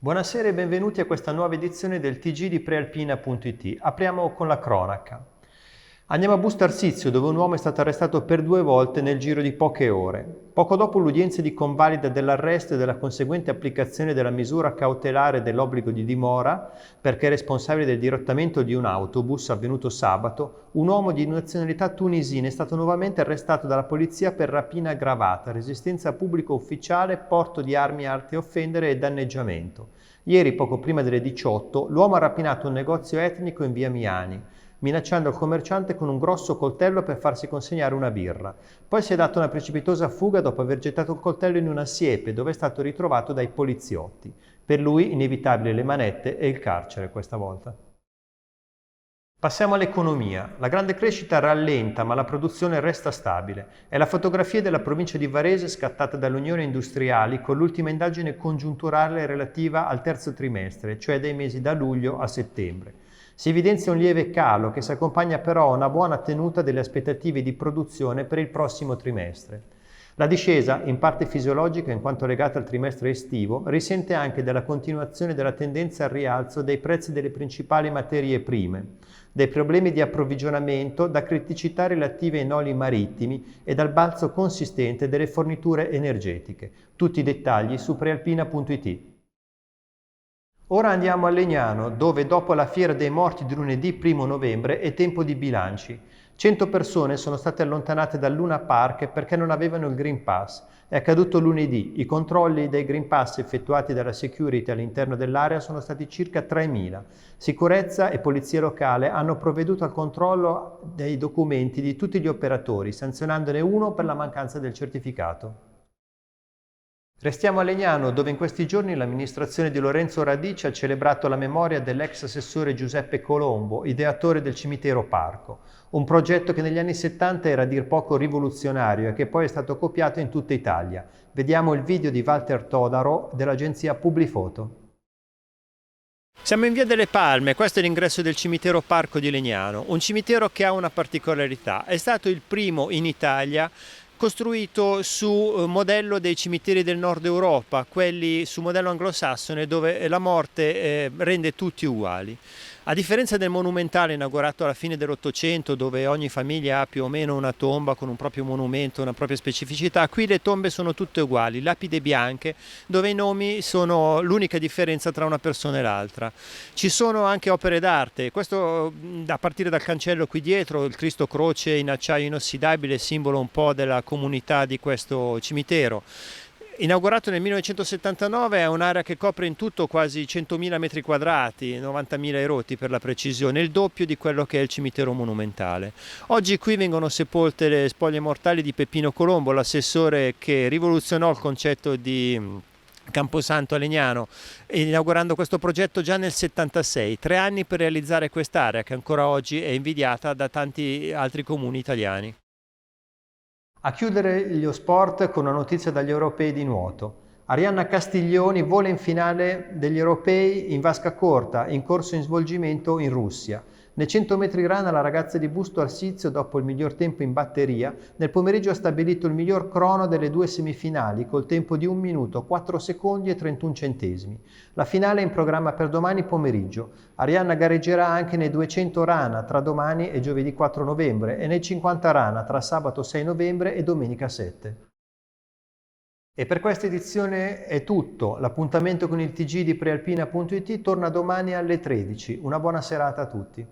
Buonasera e benvenuti a questa nuova edizione del TG di Prealpina.it. Apriamo con la cronaca. Andiamo a Busto Arsizio, dove un uomo è stato arrestato per 2 volte nel giro di poche ore. Poco dopo l'udienza di convalida dell'arresto e della conseguente applicazione della misura cautelare dell'obbligo di dimora, perché responsabile del dirottamento di un autobus avvenuto sabato, un uomo di nazionalità tunisina è stato nuovamente arrestato dalla polizia per rapina aggravata, resistenza a pubblico ufficiale, porto di armi arte a offendere e danneggiamento. Ieri, poco prima delle 18, l'uomo ha rapinato un negozio etnico in via Miani, minacciando il commerciante con un grosso coltello per farsi consegnare una birra. Poi si è dato una precipitosa fuga dopo aver gettato il coltello in una siepe, dove è stato ritrovato dai poliziotti. Per lui inevitabile le manette e il carcere questa volta. Passiamo all'economia. La grande crescita rallenta, ma la produzione resta stabile. È la fotografia della provincia di Varese scattata dall'Unione Industriali con l'ultima indagine congiunturale relativa al terzo trimestre, cioè dai mesi da luglio a settembre. Si evidenzia un lieve calo che si accompagna però a una buona tenuta delle aspettative di produzione per il prossimo trimestre. La discesa, in parte fisiologica in quanto legata al trimestre estivo, risente anche della continuazione della tendenza al rialzo dei prezzi delle principali materie prime, dai problemi di approvvigionamento, da criticità relative ai noli marittimi e dal balzo consistente delle forniture energetiche. Tutti i dettagli su prealpina.it. Ora andiamo a Legnano, dove dopo la fiera dei morti di lunedì 1 novembre è tempo di bilanci. 100 persone sono state allontanate dal Luna Park perché non avevano il Green Pass. È accaduto lunedì. I controlli dei Green Pass effettuati dalla security all'interno dell'area sono stati circa 3.000. Sicurezza e polizia locale hanno provveduto al controllo dei documenti di tutti gli operatori, sanzionandone uno per la mancanza del certificato. Restiamo a Legnano, dove in questi giorni l'amministrazione di Lorenzo Radici ha celebrato la memoria dell'ex assessore Giuseppe Colombo, ideatore del cimitero Parco, un progetto che negli anni 70 era a dir poco rivoluzionario e che poi è stato copiato in tutta Italia. Vediamo il video di Walter Todaro dell'agenzia Publifoto. Siamo in Via delle Palme, questo è l'ingresso del cimitero Parco di Legnano, un cimitero che ha una particolarità, è stato il primo in Italia costruito su modello dei cimiteri del nord Europa, quelli su modello anglosassone dove la morte rende tutti uguali. A differenza del monumentale inaugurato alla fine dell'Ottocento, dove ogni famiglia ha più o meno una tomba con un proprio monumento, una propria specificità, qui le tombe sono tutte uguali, lapidi bianche, dove i nomi sono l'unica differenza tra una persona e l'altra. Ci sono anche opere d'arte, questo a partire dal cancello qui dietro, il Cristo Croce in acciaio inossidabile, simbolo un po' della comunità di questo cimitero. Inaugurato nel 1979 è un'area che copre in tutto quasi 100.000 metri quadrati, 90.000 erotti per la precisione, il doppio di quello che è il cimitero monumentale. Oggi qui vengono sepolte le spoglie mortali di Peppino Colombo, l'assessore che rivoluzionò il concetto di Camposanto a Legnano, inaugurando questo progetto già nel 76, 3 anni per realizzare quest'area che ancora oggi è invidiata da tanti altri comuni italiani. A chiudere lo sport con una notizia dagli europei di nuoto. Arianna Castiglioni vola in finale degli europei in vasca corta, in corso in svolgimento in Russia. Nei 100 metri rana la ragazza di Busto Arsizio, dopo il miglior tempo in batteria, nel pomeriggio ha stabilito il miglior crono delle 2 semifinali col tempo di 1 minuto, 4 secondi e 31 centesimi. La finale è in programma per domani pomeriggio. Arianna gareggerà anche nei 200 rana tra domani e giovedì 4 novembre e nei 50 rana tra sabato 6 novembre e domenica 7. E per questa edizione è tutto. L'appuntamento con il TG di Prealpina.it torna domani alle 13. Una buona serata a tutti.